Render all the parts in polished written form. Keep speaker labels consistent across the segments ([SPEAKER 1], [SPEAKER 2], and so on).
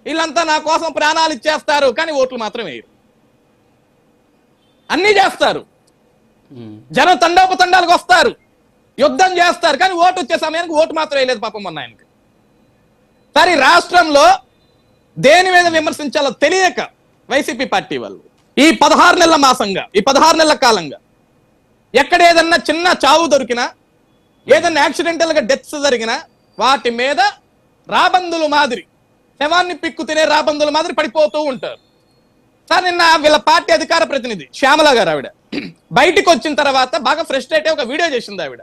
[SPEAKER 1] వీళ్ళంతా నా కోసం ప్రాణాలు ఇచ్చేస్తారు, కానీ ఓట్లు మాత్రం వేయరు. అన్నీ చేస్తారు, జనం తండోపతండాలకు వస్తారు, యుద్ధం చేస్తారు, కానీ ఓటు వచ్చే సమయానికి ఓటు మాత్రం వేయలేదు పాపం మొన్న ఆయనకి. సరే, రాష్ట్రంలో దేని మీద విమర్శించాలో తెలియక వైసీపీ పార్టీ వాళ్ళు ఈ 16 నెలల మాసంగా, ఈ 16 నెలల కాలంగా ఎక్కడ ఏదన్నా చిన్న చావు దొరికినా, ఏదన్నా యాక్సిడెంటల్ గా డెత్స్ జరిగినా వాటి మీద రాబందుల మాదిరి, శవాన్ని పిక్కు తినే రాబందుల మాదిరి పడిపోతూ ఉంటారు. సార్, నిన్న వీళ్ళ పార్టీ అధికార ప్రతినిధి శ్యామల గారు ఆవిడ బయటికి వచ్చిన తర్వాత బాగా ఫ్రస్ట్రేట్ ఒక వీడియో చేసింది ఆవిడ.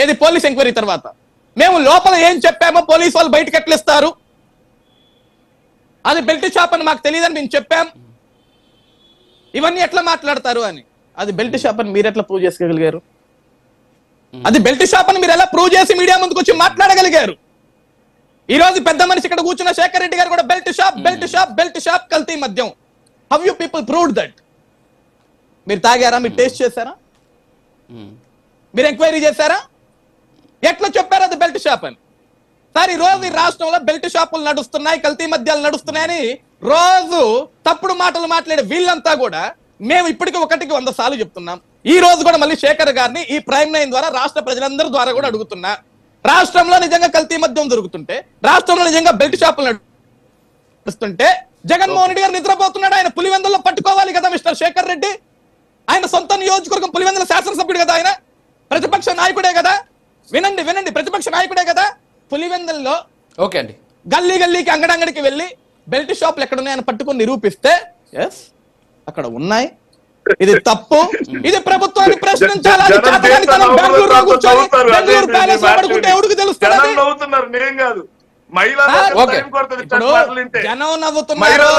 [SPEAKER 1] ఏది పోలీస్ ఎంక్వైరీ తర్వాత మేము లోపల ఏం చెప్పామో పోలీసు వాళ్ళు బయటకు ఎట్లిస్తారు, అది బెల్ట్ షాప్ అని మాకు తెలియదని మేము చెప్పాం, ఇవన్నీ ఎట్లా మాట్లాడతారు అని. అది బెల్ట్ షాప్ అని మీరు ఎట్లా ప్రూవ్ చేసుకోగలిగారు? అది బెల్ట్ షాప్ అని మీరు ఎలా ప్రూవ్ చేసి మీడియా ముందుకు వచ్చి మాట్లాడగలిగారు? ఈ రోజు పెద్ద మనిషి ఇక్కడ కూర్చున్న శేఖర్ రెడ్డి గారు కూడా belt shop, belt shop, belt shop, కల్తీ మద్యం. How you people proved that? మీరు తాగారా? మీరు టేస్ట్ చేశారా? మీరు ఎంక్వైరీ చేశారా? ఎట్లా చెప్పారు అది బెల్ట్ షాప్ అని? సార్, ఈ రోజు ఈ రాష్ట్రంలో బెల్ట్ షాపులు నడుస్తున్నాయి, కల్తీ మద్యాలు నడుస్తున్నాయని రోజు తప్పుడు మాటలు మాట్లాడే వీళ్ళంతా కూడా మేము ఇప్పటికీ 100 సార్లు చెప్తున్నాం. ఈ రోజు కూడా మళ్ళీ శేఖర్ గారిని ఈ ప్రైమ్ 9 ద్వారా రాష్ట్ర ప్రజలందరి ద్వారా కూడా అడుగుతున్నా, రాష్ట్రంలో నిజంగా కల్తీ మద్యం దొరుకుతుంటే, రాష్ట్రంలో నిజంగా బెల్ట్ షాపులు నడుస్తుంటే జగన్మోహన్ రెడ్డి గారు నిద్రపోతున్నాడు. ఆయన పులివెందుల్లో పట్టుకోవాలి కదా మిస్టర్ శేఖర్ రెడ్డి. ఆయన సొంత నియోజకవర్గం పులివెందుల శాసనసభ్యుడు కదా, ఆయన ప్రతిపక్ష నాయకుడే కదా. వినండి వినండి, ప్రతిపక్ష నాయకుడే కదా. పులివెందుల్లో
[SPEAKER 2] ఓకే అండి,
[SPEAKER 1] గల్లీ గల్లీకి అంగడంగడికి వెళ్ళి బెల్ట్ షాపులు ఎక్కడ ఉన్నాయని పట్టుకొని నిరూపిస్తే ఎస్ అక్కడ ఉన్నాయి, ఇది తప్పు, ఇది ప్రభుత్వాన్ని ప్రశ్నించాలి. బెంగళూరులో కూర్చొని బెంగళూరు ప్యాలెస్ లో పడుకుంటే ఎవరికి తెలుస్తుంది? జనం నవ్వుతున్నారు,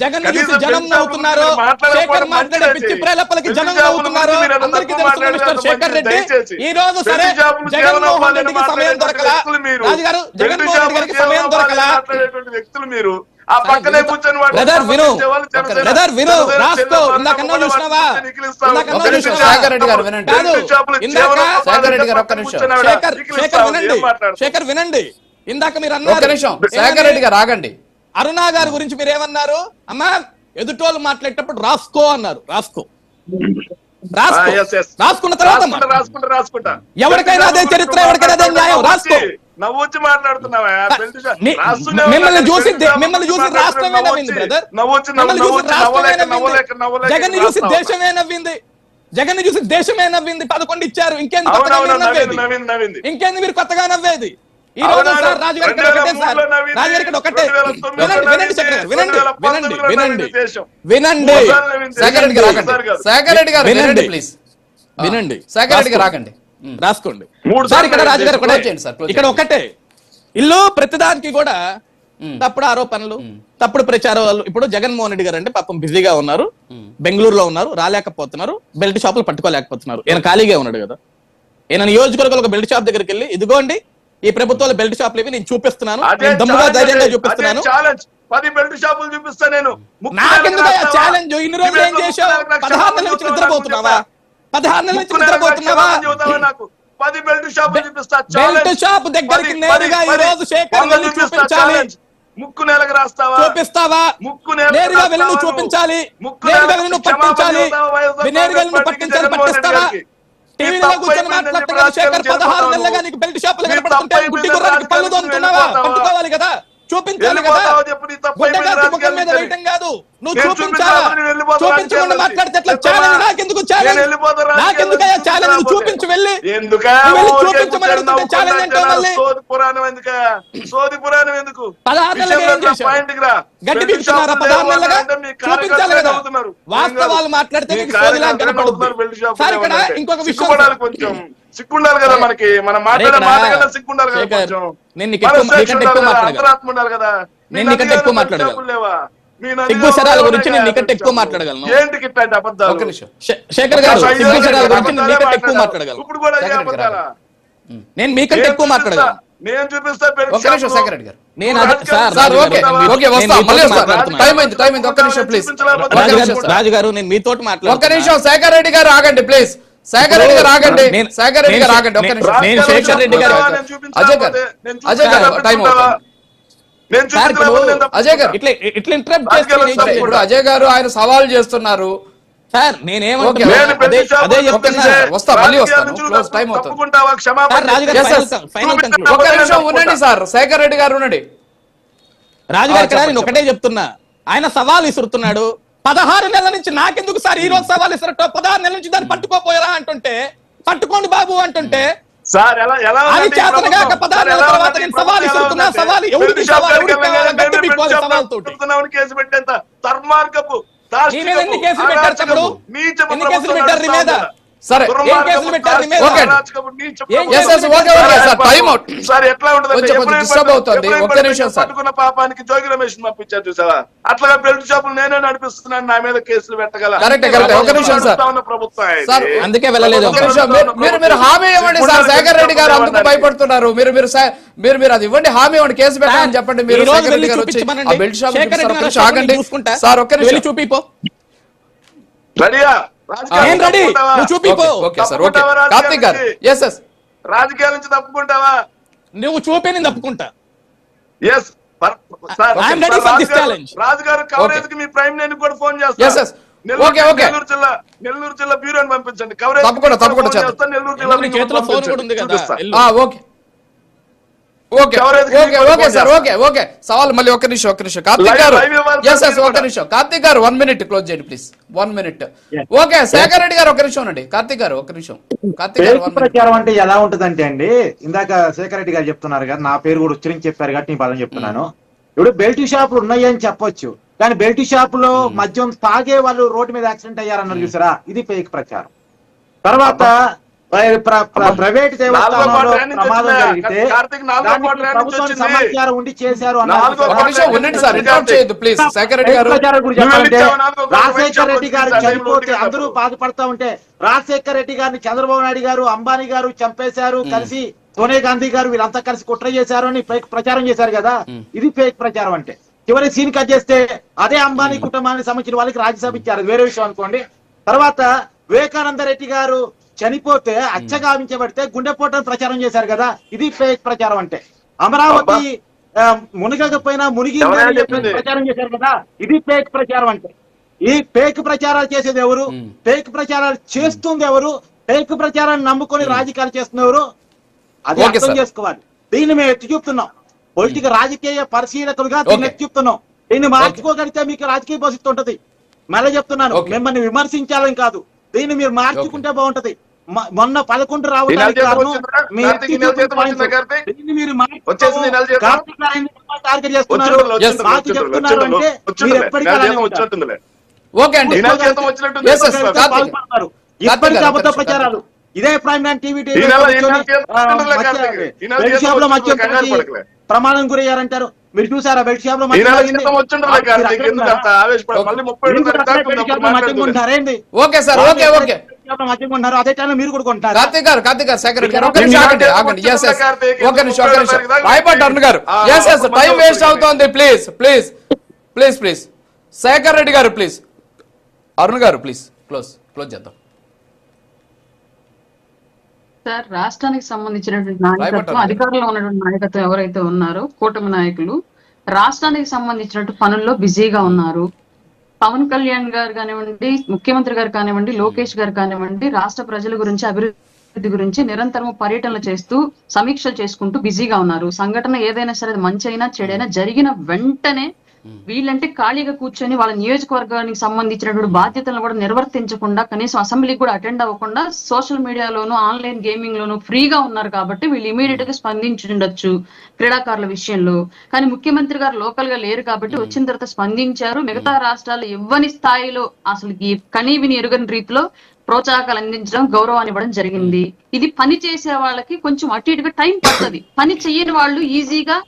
[SPEAKER 1] జగన్ చూసి జనం నవ్వుతున్నారు, శేఖర్ మాట్లాడే పిచ్చి ప్రేలపలకి జనం నవ్వుతున్నారు. అందరికీ తెలుసు మిస్టర్ శేఖర్ రెడ్డి. ఈ రోజు సరే జగన్మోహన్ రెడ్డికి సమయం దొరకలా, రాజుగారు జగన్మోహన్ రెడ్డి గారికి సమయం దొరకలా.
[SPEAKER 3] వ్యక్తులు మీరు ఆ పక్కనే కూర్చొని
[SPEAKER 1] బ్రదర్ విను, బ్రదర్ విను, రాసుకో. ఇందాకన్నా చూసినావా?
[SPEAKER 2] శేఖర్ రెడ్డి గారు వినండి, శేఖర్ రెడ్డి గారు ఒక్క నిమిషం,
[SPEAKER 1] శేఖర్ వినండి, శేఖర్ వినండి. ఇందాక మీరు అన్నారు,
[SPEAKER 2] శేఖర్ రెడ్డి గారు ఆగండి.
[SPEAKER 1] అరుణా గారి గురించి మీరు ఏమన్నారు? అమ్మా, ఎదుటోళ్ళు మాట్లాడేటప్పుడు రాసుకో అన్నారు. రాసుకో, రాసుకున్న తర్వాత ఎవరికైనా అదే చరిత్ర, ఎవరికైనా అదే న్యాయం. రాసుకో.
[SPEAKER 3] నవ్వొచ్చి మాట్లాడుతున్నావా?
[SPEAKER 1] మిమ్మల్ని చూసి రాష్ట్రమే నవ్వింది బ్రదర్, జగన్ చూసి దేశమే నవ్వింది, జగన్ చూసి దేశమే నవ్వింది. 11 ఇచ్చారు, ఇంకేంది నవ్వింది? ఇంకేంది మీరు కొత్తగా నవ్వేది? ఈ రోజు సార్ రాజుగారి ఇక్కడ ఒకటే, సార్ రాజుగారి ఇక్కడ ఒకటే. వినండి శేఖర్ గారు, వినండి వినండి వినండి వినండి.
[SPEAKER 2] శేఖర్ రెడ్డి గారు ఆగండి, శేఖర్ రెడ్డి గారు వినండి ప్లీజ్,
[SPEAKER 1] వినండి.
[SPEAKER 2] శేఖర్ రెడ్డి గారు ఆగండి,
[SPEAKER 1] రాసుకోండి సార్. ఇక్కడ రాజుగారు ఇక్కడ ఒకటే, ఇల్లు ప్రతిదానికి కూడా తప్పుడు ఆరోపణలు, తప్పుడు ప్రచారాలు. ఇప్పుడు జగన్మోహన్ రెడ్డి గారు అంటే పాపం బిజీగా ఉన్నారు, బెంగళూరులో ఉన్నారు, రాలేకపోతున్నారు, బెల్ట్ షాపులు పట్టుకోలేకపోతున్నారు. ఈయన ఖాళీగా ఉన్నాడు కదా. ఈయన నియోజకవర్గంలో ఒక బెల్ట్ షాప్ దగ్గరికి వెళ్ళి, ఇదిగోండి ఈ ప్రభుత్వాలు బెల్ట్ షాపులు ఇవి నేను చూపిస్తున్నాను, దమ్ముగా ధైర్యంగా చూపిస్తున్నాను.
[SPEAKER 3] 10 బెల్ట్ షాపులు చూపిస్తా నేను.
[SPEAKER 1] నాకెందుకు ఛాలెంజ్? ఇన్ని రోజులు ఏం చేశావు? 16 నెలల నుంచి నిద్రపోతున్నావా? 16 నెలల నుంచి నిద్రపోతున్నావా?
[SPEAKER 3] 10 బెల్ట్ షాపులు చూపిస్తా.
[SPEAKER 1] బెల్ట్ షాప్ దగ్గరికి నేరుగా ఈ రోజు శేఖర్ వెళ్ళి చూపించాలి.
[SPEAKER 3] ముక్కు నేలకు రాస్తావా?
[SPEAKER 1] చూపిస్తావా? నేరుగా వెళ్ళి నువ్వు చూపించాలి, నేరుగా వెళ్ళి నువ్వు పట్టించాలి, నేరుగా వెళ్ళి నువ్వు పట్టించాలి, పట్టిస్తావా? టీవీలో కూర్చొని మాట్లాడుతున్నా శేఖర్ 16 నెలలుగా నీకు బెల్ట్ షాపులు కనపడుతుంటే గుడ్డి గుర్రానికి పళ్ళు దొరుకుతున్నావా? పట్టుకోవాలి కదా, చూపించాలి కదా. ముఖం మీద వేయటం కాదు, నువ్వు చూపించాలా? చూపించకుండా మాట్లాడితే ఎట్లా? ఛాలెంజ్ నాకెందుకు? ఛాలెంజ్ నాకెందుకయ్యా? ఛాలెంజ్ నువ్వు చూపించు, వెళ్ళి చూపించమని అడుగుతుంటే ఛాలెంజ్ అంటే మళ్ళీ 16 నెలలుగా ఏం చేశావు? గడ్డి పీకుతున్నారా? 16 నెలలుగా చూపించాలి కదా. వాస్తవాలు మాట్లాడితే నీకు సోదిలా కనపడుతుంది. సార్, ఇక్కడ ఇంకొక విషయం
[SPEAKER 3] కొంచెం సిగ్గుండాలి కదా మనకి, మనం మాట్లాడే మాట కన్నా సిగ్గుండాలి కదా కొంచెం.
[SPEAKER 1] నేను నీకంటే ఎక్కువ మాట్లాడగలను. సిగ్గు శరాల గురించి నేను నీకంటే ఎక్కువ మాట్లాడగలను.
[SPEAKER 3] ఏంటికి ఇట్లాంటి అబద్ధాలు?
[SPEAKER 1] శేఖర్ గారు, సిగ్గు శరాల గురించి నేను నీకంటే ఎక్కువ మాట్లాడగలను.
[SPEAKER 3] ఇప్పుడు కూడా అబద్ధాలా?
[SPEAKER 1] నేను మీకంటే ఎక్కువ మాట్లాడగలను.
[SPEAKER 3] నేను చూపిస్తా.
[SPEAKER 2] శేఖర్ రెడ్డి గారు,
[SPEAKER 1] రాజుగారు నేను మీతో మాట్లాడు.
[SPEAKER 2] ఒక్క నిమిషం శేఖర్ రెడ్డి గారు ఆగండి ప్లీజ్. శేఖర్ రెడ్డి గారు ఆగండి, శేఖర్ రెడ్డి గారు ఆగండి, ఒక్క నిమిషం.
[SPEAKER 1] నేను శేఖర్ రెడ్డి గారు,
[SPEAKER 2] అజయ్ గారు, అజయ్ గారు టైం అవుతుంది.
[SPEAKER 3] నేను చూపించలేదు.
[SPEAKER 2] అజయ్ గారు
[SPEAKER 1] ఇట్లా ఇంటరప్ట్ చేస్తే
[SPEAKER 2] ఇప్పుడు అజయ్ గారు ఆయన సవాల్ చేస్తున్నారు
[SPEAKER 1] సార్.
[SPEAKER 3] తప్పుకుంటావా క్షమాపణ
[SPEAKER 2] ఒక నిమిషం ఉండండి సార్, శేఖర్ రెడ్డి గారు ఉండండి.
[SPEAKER 1] రాజుగారి నేను ఒకటే చెప్తున్నా, ఆయన సవాల్ విసురుతున్నాడు. 16 నెలల నుంచి నాకెందుకు సార్ ఈ రోజు సవాల్ విసురటో, 16 నెలల నుంచి దాన్ని పట్టుకోపోయారా అంటుంటే, పట్టుకోండి బాబు అంటుంటే
[SPEAKER 3] సార్
[SPEAKER 1] అది చేతనగాక 16 నెలల తర్వాత నేను సవాల్ విసురుతున్నా. సవాల్ ఎవరికి
[SPEAKER 3] కేసు పెట్టేంత దుర్మార్గపు
[SPEAKER 1] ఎన్ని కేసులు పెట్టారు తమ్ముడు? ఎన్ని కేసులు పెట్టారు నీ మీద?
[SPEAKER 2] సరే
[SPEAKER 1] ఏం కేసులు పెట్టారు నీ మీద?
[SPEAKER 3] సార్ ఎట్లా పట్టుకున్న పాపానికి జోగి రమేష్ పంపించారు చూసావా, అట్లాగా బెల్ట్ షాపులు నేనే నడిపిస్తున్నాను, నా మీద కేసులు పెట్టగల
[SPEAKER 2] ప్రభుత్వం.
[SPEAKER 1] అందుకే వెళ్ళలేదు.
[SPEAKER 2] మీరు హామీ ఇవ్వండి సార్, శేఖర్ రెడ్డి గారు అందుకు భయపడుతున్నారు. మీరు అది ఇవ్వండి, హామీ ఇవ్వండి, కేసు పెట్టాలని చెప్పండి. మీరు శేఖర్ రెడ్డి గారు వచ్చి ఆ బెల్ట్ షాప్ ఆగండి సార్, ఒక్క నిమిషం
[SPEAKER 1] చూపిపో.
[SPEAKER 3] రెడీయా? రాజకీయాల నుంచి తప్పుకుంటావా?
[SPEAKER 1] నువ్వు చూపే నేను తప్పుకుంటా.
[SPEAKER 3] రాజుగారు కవరేజ్ కి మీ ప్రైమ్ నేను కూడా ఫోన్ చేస్తాను. నెల్లూరు జిల్లా బ్యూరోని పంపించండి. కవరేజ్ నెల్లూరు జిల్లా
[SPEAKER 2] సవాల్ మళ్ళీ ఒక్క నిమిషం కార్తీక్ గారు, కార్తీక్ గారు 1 minute క్లోజ్ చేయండి please, 1 minute. Okay Shekhar Reddy గారు ఒక నిమిషం అండి, కార్తీక్ గారు ఒక నిమిషం. కార్తీక్ గారు
[SPEAKER 4] ప్రచారం అంటే ఎలా ఉంటదంటే అండి, ఇందాక శేఖర్ రెడ్డి గారు చెప్తున్నారు కదా, నా పేరు కూడా ఉచ్చరించి చెప్పారు కాబట్టి నేను పదం చెప్తున్నాను. ఇప్పుడు బెల్ట్ షాపులు ఉన్నాయి అని చెప్పొచ్చు, కానీ బెల్ట్ షాపులో మద్యం తాగే వాళ్ళు రోడ్డు మీద యాక్సిడెంట్ అయ్యారన్నారు చూసారా, ఇది ఫేక్ ప్రచారం. తర్వాత ప్రైవేట్ దేవస్థానంలో ప్రమాదం జరిగితే ప్రభుత్వం సమాచారం ఉండి చేశారు రాజశేఖర్ రెడ్డి గారు చనిపోతే అందరూ బాధపడతా ఉంటే, రాజశేఖర్ రెడ్డి గారిని చంద్రబాబు నాయుడు గారు, అంబానీ గారు చంపేశారు, కలిసి సోనియా గాంధీ గారు వీళ్ళంతా కలిసి కుట్ర చేశారు అని ఫేక్ ప్రచారం చేశారు కదా, ఇది ఫేక్ ప్రచారం. అంటే చివరి సీన్ కట్ చేస్తే అదే అంబానీ కుటుంబానికి సంబంధించిన వాళ్ళకి రాజ్యసభ ఇచ్చారు, వేరే విషయం అనుకోండి. తర్వాత వివేకానంద రెడ్డి గారు చనిపోతే అచ్చగావించబడితే గుండెపోటని ప్రచారం చేశారు కదా, ఇది ఫేక్ ప్రచారం. అంటే అమరావతి మునిగకపోయినా మునిగి ప్రచారం చేశారు కదా, ఇది ఫేక్ ప్రచారం. అంటే ఈ ఫేక్ ప్రచారాలు చేసేది ఎవరు, ఫేక్ ప్రచారాలు చేస్తుంది ఎవరు, ఫేక్ ప్రచారాన్ని నమ్ముకొని రాజకీయాలు చేస్తున్న ఎవరు, అది అర్థం చేసుకోవాలి. దీన్ని మేము ఎత్తి చూపుతున్నాం, పొలిటికల్ రాజకీయ పరిశీలకులుగా దీన్ని ఎత్తి చూపుతున్నాం. దీన్ని మార్చుకోగలిగితే మీకు రాజకీయ భవిష్యత్తు ఉంటది. మళ్ళీ చెప్తున్నాను, మిమ్మల్ని విమర్శించాలని కాదు, దీన్ని మీరు మార్చుకుంటే బాగుంటది. మొన్న 11 రావడానికి కారణం టార్గెట్ చేస్తున్నారు, మాకు చెప్తున్నారు అంటే మీరు ఎప్పటికీ ఇప్పటికీ అబద్ధ ప్రచారాలు. ఇదే prime nine TV belt shop లో మద్యం ప్రమాదం గురయ్యారంటారు, మీరు చూసారా? బెల్ట్ షాప్ లో మద్యం కొంటారేంది? కొంటున్నారు, అదే టైంలో మీరు కూడా కొంటారు.
[SPEAKER 2] కార్తీక్ గారు, శేఖర్ రెడ్డి గారు టైం వేస్ట్ అవుతోంది, please please please please Shekhar Reddy గారు ప్లీజ్, అరుణ్ గారు ప్లీజ్ క్లోజ్ చేద్దాం.
[SPEAKER 5] సార్, రాష్ట్రానికి సంబంధించినటువంటి నాయకత్వం, అధికారంలో ఉన్నటువంటి నాయకత్వం ఎవరైతే ఉన్నారో కూటమి నాయకులు రాష్ట్రానికి సంబంధించినటువంటి పనుల్లో బిజీగా ఉన్నారు. పవన్ కళ్యాణ్ గారు కానివ్వండి, ముఖ్యమంత్రి గారు కానివ్వండి, లోకేష్ గారు కానివ్వండి, రాష్ట్ర ప్రజల గురించి, అభివృద్ధి గురించి నిరంతరం పర్యటనలు చేస్తూ సమీక్షలు చేసుకుంటూ బిజీగా ఉన్నారు. సంఘటన ఏదైనా సరే మంచి అయినా చెడైనా జరిగిన వెంటనే వీళ్ళంటే ఖాళీగా కూర్చొని వాళ్ళ నియోజకవర్గానికి సంబంధించినటువంటి బాధ్యతలను కూడా నిర్వర్తించకుండా, కనీసం అసెంబ్లీకి కూడా అటెండ్ అవ్వకుండా సోషల్ మీడియాలోను ఆన్లైన్ గేమింగ్ లోను ఫ్రీగా ఉన్నారు కాబట్టి వీళ్ళు ఇమీడియట్ గా స్పందించుండొచ్చు క్రీడాకారుల విషయంలో. కానీ ముఖ్యమంత్రి గారు లోకల్ గా లేరు కాబట్టి వచ్చిన తర్వాత స్పందించారు. మిగతా రాష్ట్రాలు ఇవ్వని స్థాయిలో అసలు ఈ కనీవిని ఎరుగని రీతిలో ప్రోత్సాహకాలు అందించడం, గౌరవాన్ని ఇవ్వడం జరిగింది. ఇది పని చేసే వాళ్ళకి కొంచెం అటు ఇటుగా టైం పడుతుంది, పని చెయ్యని వాళ్ళు ఈజీగా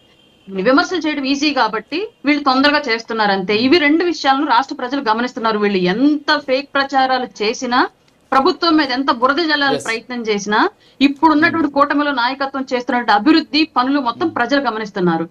[SPEAKER 5] విమర్శలు చేయడం ఈజీ కాబట్టి వీళ్ళు తొందరగా చేస్తున్నారు అంతే. ఇవి 2 విషయాలను రాష్ట్ర ప్రజలు గమనిస్తున్నారు. వీళ్ళు ఎంత ఫేక్ ప్రచారాలు చేసినా, ప్రభుత్వం మీద ఎంత బురద జల్లాల ప్రయత్నం చేసినా, ఇప్పుడున్నటువంటి కూటమిలో నాయకత్వం చేస్తున్నటువంటి అభివృద్ధి పనులు మొత్తం ప్రజలు గమనిస్తున్నారు.